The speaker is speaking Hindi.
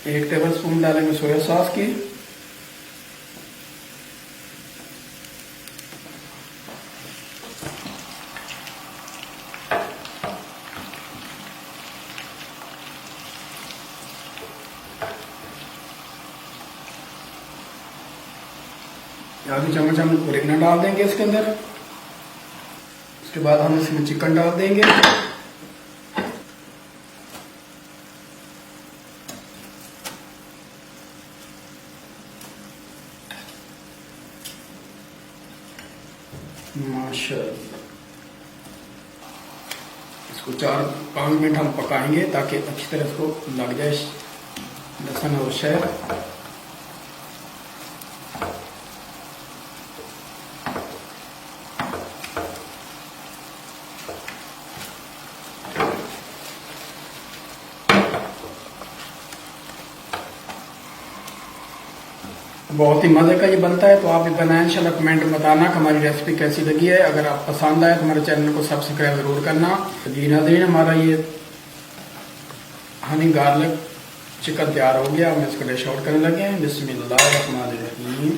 1 टेबल स्पून डालेंगे सोया सॉस की। आधी चम्मच हम ओरिगेनो डाल देंगे इसके अंदर। उसके बाद हम इसमें चिकन डाल देंगे। माशाअल्लाह, इसको 4-5 मिनट हम पकाएंगे ताकि अच्छी तरह इसको लग जाए लहसुन और शहद। बहुत ही मज़े का ये बनता है, तो आप भी बनाएं। इंशाल्लाह कमेंट में बताना कि हमारी रेसिपी कैसी लगी है। अगर आप पसंद आए तो हमारे चैनल को सब्सक्राइब ज़रूर करना। जी नाज़रीन, हमारा ये हनी गार्लिक चिकन तैयार हो गया। हम इसको डिश आउट करने लगे हैं। बिस्मिल्लाहिर्रहमानिर्रहीम।